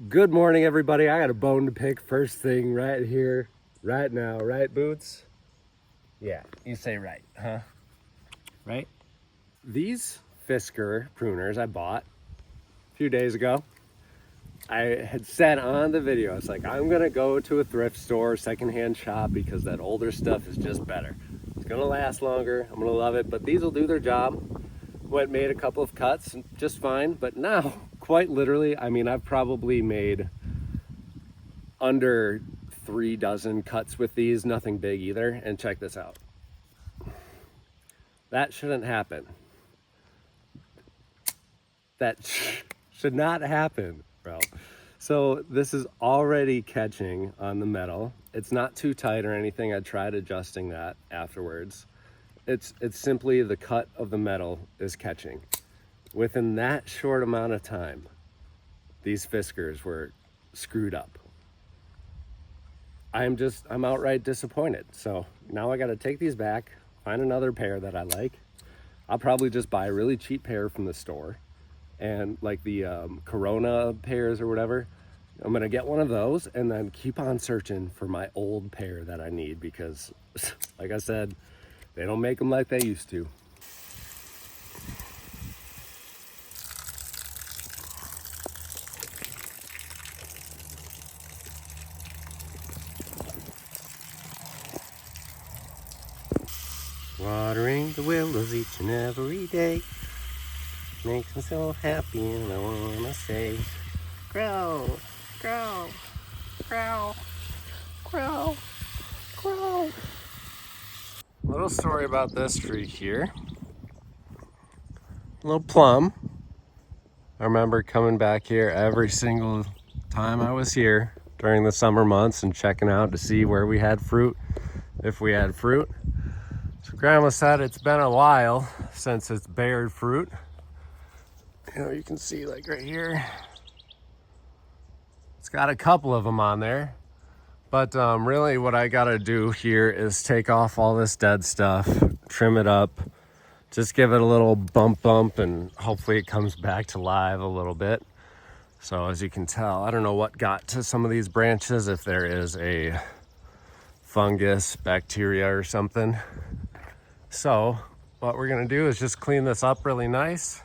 Good morning, everybody. I got a bone to pick first thing right here, right now, right, Boots? Yeah, you say right, huh? Right? These Fisker pruners I bought a few days ago. I had said on the video, it's like, I'm gonna go to a thrift store, secondhand shop, because that older stuff is just better. It's gonna last longer, I'm gonna love it, but these will do their job. Went made a couple of cuts, just fine, but now, quite literally, I mean, I've probably made under 3 dozen cuts with these, nothing big either. And check this out. That shouldn't happen. That should not happen, bro. So this is already catching on the metal. It's not too tight or anything. I tried adjusting that afterwards. It's simply the cut of the metal is catching. Within that short amount of time, these Fiskers were screwed up. I'm outright disappointed. So now I got to take these back, find another pair that I like. I'll probably just buy a really cheap pair from the store, and like the Corona pairs or whatever. I'm gonna get one of those and then keep on searching for my old pair that I need, because like I said, they don't make them like they used to. Watering the willows each and every day makes me so happy, and I wanna say, grow, grow, grow, grow, grow. Little story about this tree here. Little plum. I remember coming back here every single time I was here during the summer months and checking out to see where we had fruit, if we had fruit. So Grandma said it's been a while since it's bared fruit. You know, you can see like right here, it's got a couple of them on there. But really what I gotta do here is take off all this dead stuff, trim it up, just give it a little bump, and hopefully it comes back to live a little bit. So as you can tell, I don't know what got to some of these branches, if there is a fungus, bacteria or something. So what we're gonna do is just clean this up really nice,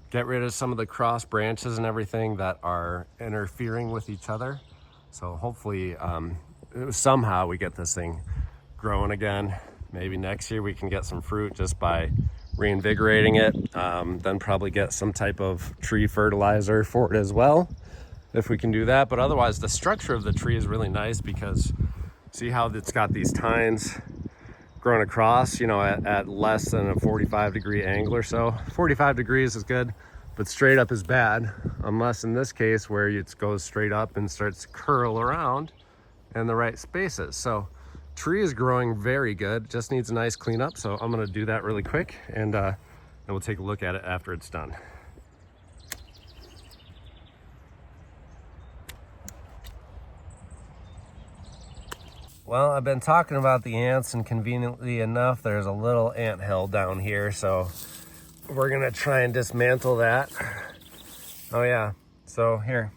get rid of some of the cross branches and everything that are interfering with each other. So hopefully somehow we get this thing growing again. Maybe next year we can get some fruit just by reinvigorating it. Then probably get some type of tree fertilizer for it as well, if we can do that. But otherwise, the structure of the tree is really nice, because see how it's got these tines growing across, you know, at less than a 45-degree angle or so. 45 degrees is good, but straight up is bad, unless in this case where it goes straight up and starts to curl around in the right spaces. So tree is growing very good, just needs a nice cleanup. So I'm gonna do that really quick, and we'll take a look at it after it's done. Well, I've been talking about the ants, and conveniently enough, there's a little ant hill down here. So we're gonna try and dismantle that. Oh yeah, so here,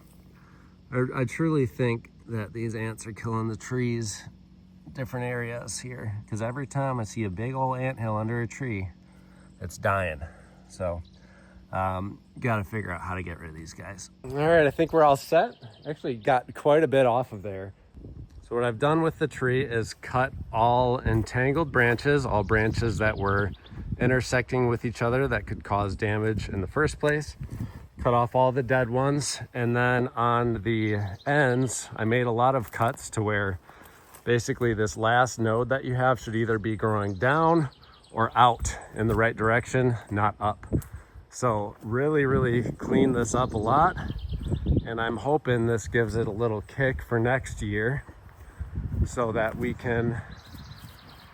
I truly think that these ants are killing the trees, different areas here, because every time I see a big old ant hill under a tree, it's dying. So got to figure out how to get rid of these guys. All right, I think we're all set. Actually got quite a bit off of there. So what I've done with the tree is cut all entangled branches, all branches that were intersecting with each other that could cause damage in the first place. Cut off all the dead ones, and then on the ends I made a lot of cuts to where basically this last node that you have should either be growing down or out in the right direction, not up. So really clean this up a lot, and I'm hoping this gives it a little kick for next year so that we can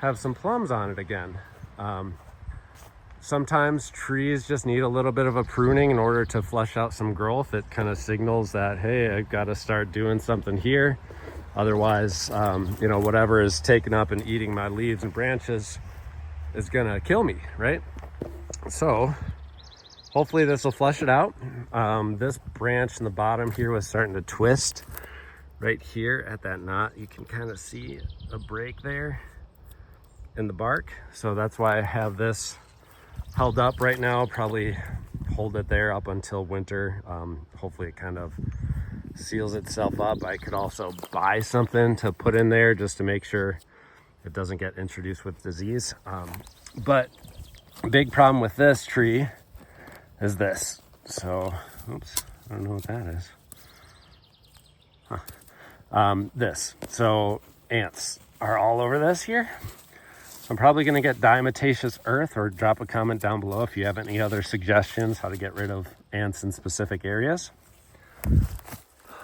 have some plums on it again. Sometimes trees just need a little bit of a pruning in order to flush out some growth. It kind of signals that, hey, I've got to start doing something here. Otherwise, you know, whatever is taking up and eating my leaves and branches is gonna kill me, right? So hopefully this will flush it out. This branch in the bottom here was starting to twist right here at that knot. You can kind of see a break there in the bark. So that's why I have this held up right now. Probably hold it there up until winter. Hopefully it kind of seals itself up. I could also buy something to put in there just to make sure it doesn't get introduced with disease. But big problem with this tree is this. So, oops, I don't know what that is. This. So ants are all over this here. I'm probably going to get diatomaceous earth, or drop a comment down below if you have any other suggestions how to get rid of ants in specific areas.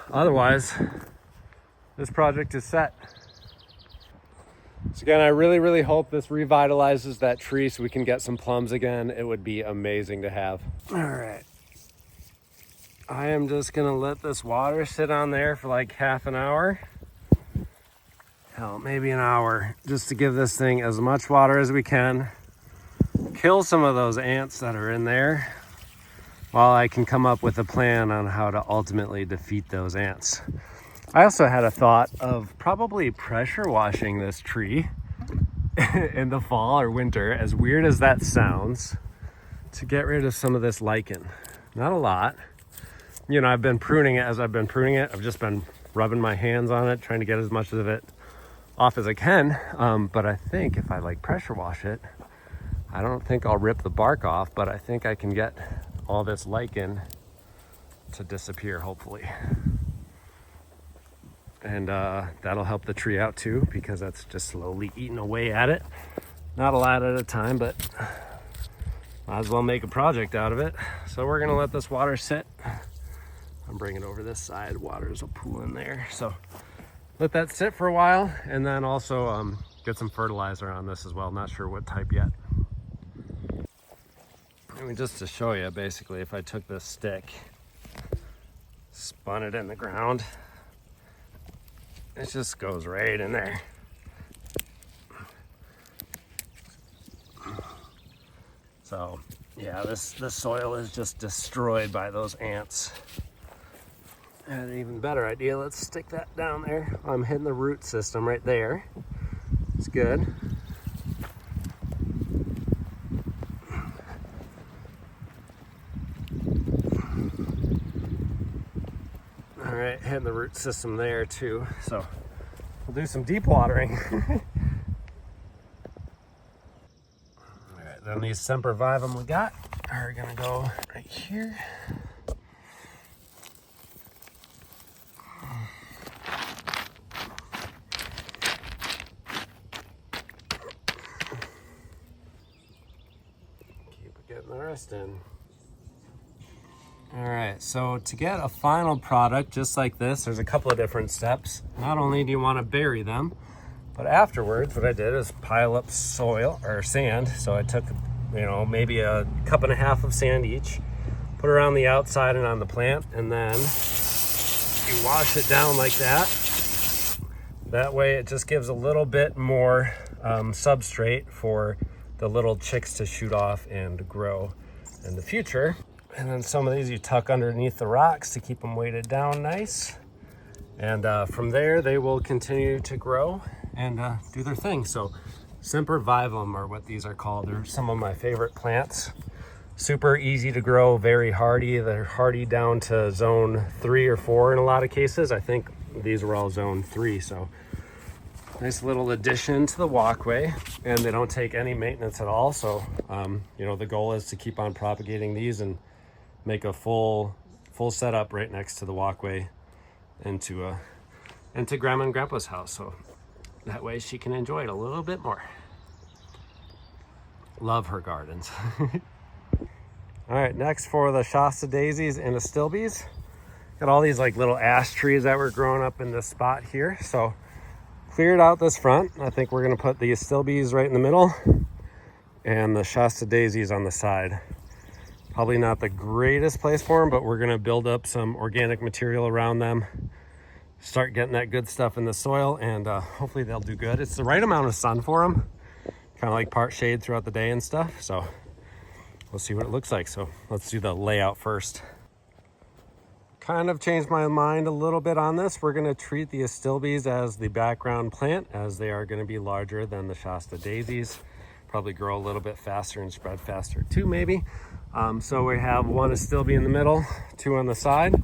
Otherwise, this project is set. So again, I really hope this revitalizes that tree so we can get some plums again. It would be amazing to have. All right. I am just gonna let this water sit on there for like half an hour. Hell, maybe an hour, just to give this thing as much water as we can. Kill some of those ants that are in there while I can come up with a plan on how to ultimately defeat those ants. I also had a thought of probably pressure washing this tree in the fall or winter, as weird as that sounds, to get rid of some of this lichen. Not a lot. You know, I've been pruning it as I've been pruning it. I've just been rubbing my hands on it, trying to get as much of it off as I can. But I think if I like pressure wash it, I don't think I'll rip the bark off, but I think I can get all this lichen to disappear, hopefully. And that'll help the tree out too, because that's just slowly eating away at it. Not a lot at a time, but might as well make a project out of it. So we're gonna let this water sit. I'm bringing it over this side. Water's a pool in there. So let that sit for a while, and then also get some fertilizer on this as well. Not sure what type yet. I mean, just to show you, basically, if I took this stick, spun it in the ground, it just goes right in there. So yeah, this soil is just destroyed by those ants. And an even better idea, let's stick that down there. I'm hitting the root system right there. It's good. All right, hitting the root system there too. So we'll do some deep watering. All right, then these sempervivum we got are gonna go right here. Getting the rest in. All right, so to get a final product just like this, there's a couple of different steps. Not only do you want to bury them, but afterwards what I did is pile up soil or sand. So I took, you know, maybe a cup and a half of sand each, put it around the outside and on the plant, and then you wash it down like that. That way it just gives a little bit more substrate for the little chicks to shoot off and grow in the future. And then some of these you tuck underneath the rocks to keep them weighted down nice. And from there they will continue to grow and do their thing. So sempervivum are what these are called. They're some of my favorite plants. Super easy to grow, very hardy. They're hardy down to zone 3 or 4 in a lot of cases. I think these were all zone 3, so nice little addition to the walkway, and they don't take any maintenance at all. So, you know, the goal is to keep on propagating these and make a full setup right next to the walkway into Grandma and Grandpa's house. So that way she can enjoy it a little bit more. Love her gardens. All right, next for the Shasta daisies and astilbes. Got all these like little ash trees that were growing up in this spot here. So cleared out this front. I think we're gonna put the astilbes right in the middle and the Shasta daisies on the side. Probably not the greatest place for them, but we're gonna build up some organic material around them, start getting that good stuff in the soil, and hopefully they'll do good. It's the right amount of sun for them, kind of like part shade throughout the day and stuff. So we'll see what it looks like. So let's do the layout first. Kind of changed my mind a little bit on this. We're gonna treat the astilbes as the background plant, as they are gonna be larger than the Shasta daisies. Probably grow a little bit faster and spread faster too, maybe. So we have one astilbe in the middle, two on the side,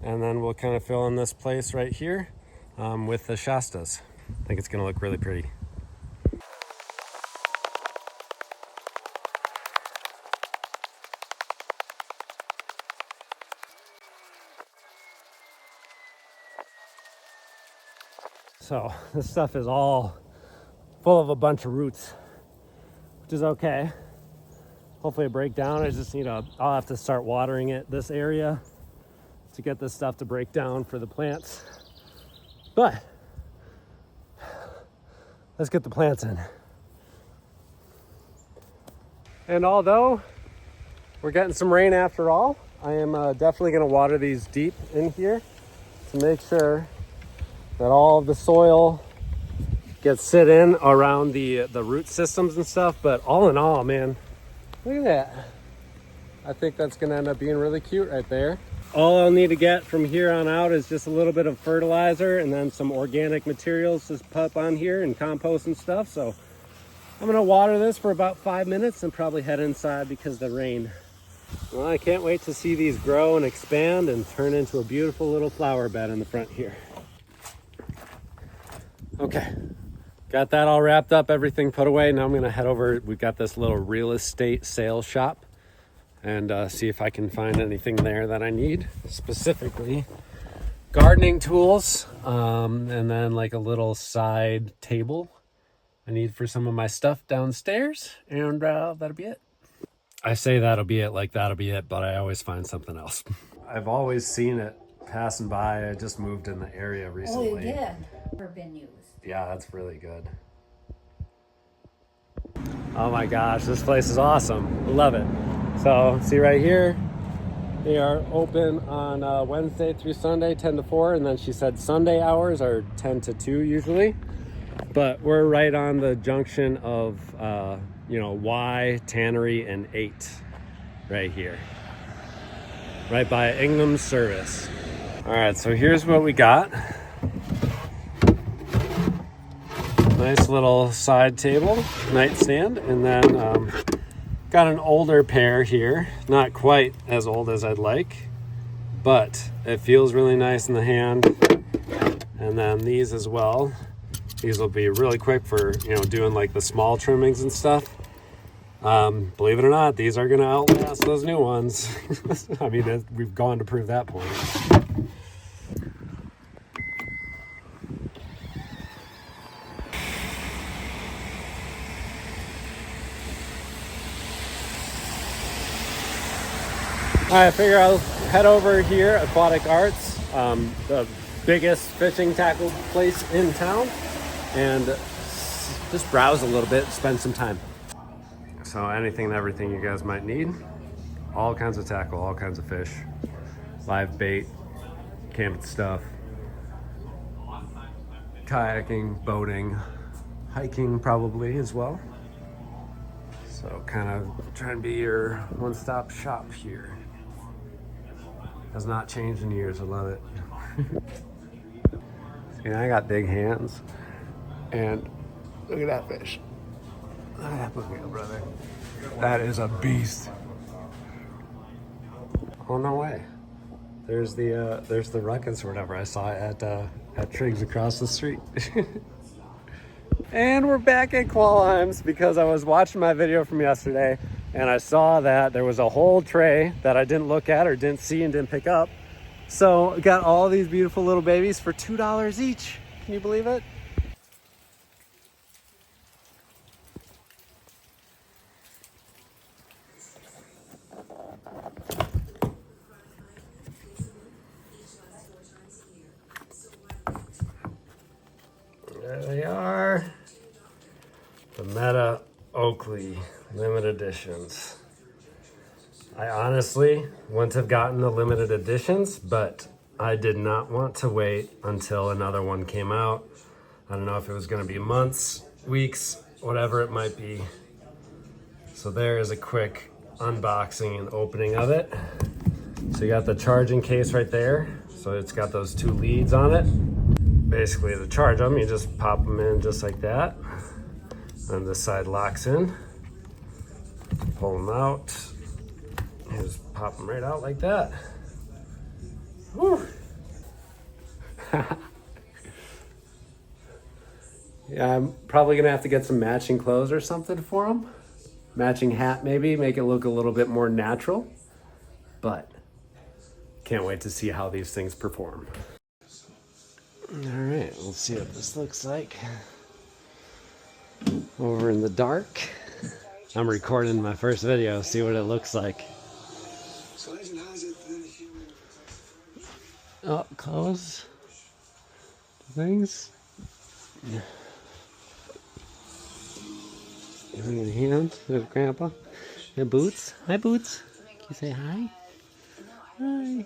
and then we'll kind of fill in this place right here with the Shastas. I think it's gonna look really pretty. So this stuff is all full of a bunch of roots, which is okay. Hopefully it break down. I'll have to start watering it, this area, to get this stuff to break down for the plants. But let's get the plants in. And although we're getting some rain after all, I am definitely gonna water these deep in here to make sure that all of the soil gets sit in around the root systems and stuff. But all in all, man, look at that. I think that's gonna end up being really cute right there. All I'll need to get from here on out is just a little bit of fertilizer and then some organic materials to put on here and compost and stuff. So I'm gonna water this for about 5 minutes and probably head inside because of the rain. Well, I can't wait to see these grow and expand and turn into a beautiful little flower bed in the front here. Okay, got that all wrapped up, everything put away. Now I'm gonna head over. We've got this little real estate sales shop and see if I can find anything there that I need, specifically gardening tools, and then like a little side table I need for some of my stuff downstairs, and that'll be it. I say that'll be it, like that'll be it, but I always find something else. I've always seen it passing by. I just moved in the area recently. Oh, you did? Never been used. Yeah, that's really good. Oh my gosh, this place is awesome. Love it. So see right here, they are open on Wednesday through Sunday, 10 to 4. And then she said Sunday hours are 10 to 2 usually. But we're right on the junction of, Y, Tannery, and 8 right here. Right by Ingham's Service. All right, so here's what we got. Nice little side table, nightstand, and then got an older pair here. Not quite as old as I'd like, but it feels really nice in the hand. And then these as well. These will be really quick for, doing like the small trimmings and stuff. Believe it or not, these are gonna outlast those new ones. I mean, we've gone to prove that point. I figure I'll head over here, Aquatic Arts, the biggest fishing tackle place in town, and just browse a little bit, spend some time. So anything and everything you guys might need, all kinds of tackle, all kinds of fish, live bait, camping stuff, kayaking, boating, hiking probably as well. So kind of trying to be your one-stop shop here. Has not changed in years. I love it. See, I got big hands, and look at that fish. Look at that boogie, brother. That is a beast. Oh no way! There's the ruckus or whatever I saw at Triggs across the street. And we're back at Qualheim's because I was watching my video from yesterday and I saw that there was a whole tray that I didn't look at or didn't see and didn't pick up. So got all these beautiful little babies for $2 each. Can you believe it? There they are. The Meta Oakley limited editions. I honestly wouldn't have gotten the limited editions, but I did not want to wait until another one came out. I don't know if it was going to be months, weeks, whatever it might be. So there is a quick unboxing and opening of it. So you got the charging case right there. So it's got those 2 leads on it. Basically to charge them, you just pop them in just like that. And this side locks in. Pull them out. You just pop them right out like that. Whew. Yeah, I'm probably gonna have to get some matching clothes or something for them. Matching hat maybe, make it look a little bit more natural. But can't wait to see how these things perform. All right, let's see what this looks like. Over in the dark. I'm recording my first video, see what it looks like. Oh, clothes. Things. Giving it a hand. There's Grandpa. And Boots. Hi, Boots. Can you say hi? Hi.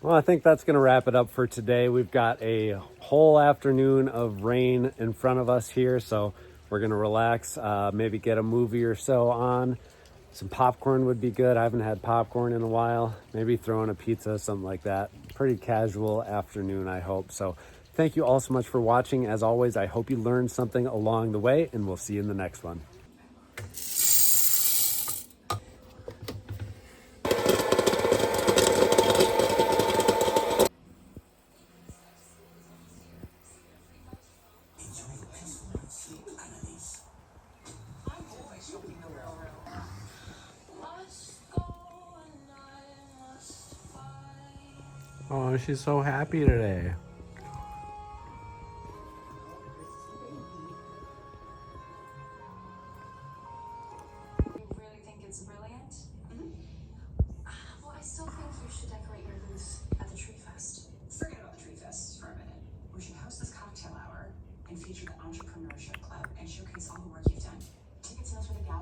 Well, I think that's going to wrap it up for today. We've got a whole afternoon of rain in front of us here, so we're going to relax, maybe get a movie or so on. Some popcorn would be good. I haven't had popcorn in a while. Maybe throw in a pizza, something like that. Pretty casual afternoon, I hope. So thank you all so much for watching. As always, I hope you learned something along the way, and we'll see you in the next one. Oh, she's so happy today. You really think it's brilliant? Well, I still think you should decorate your booth at the Tree Fest. Forget about the Tree Fest for a minute. We should host this cocktail hour and feature the Entrepreneurship Club and showcase all the work you've done. Ticket sales for the gala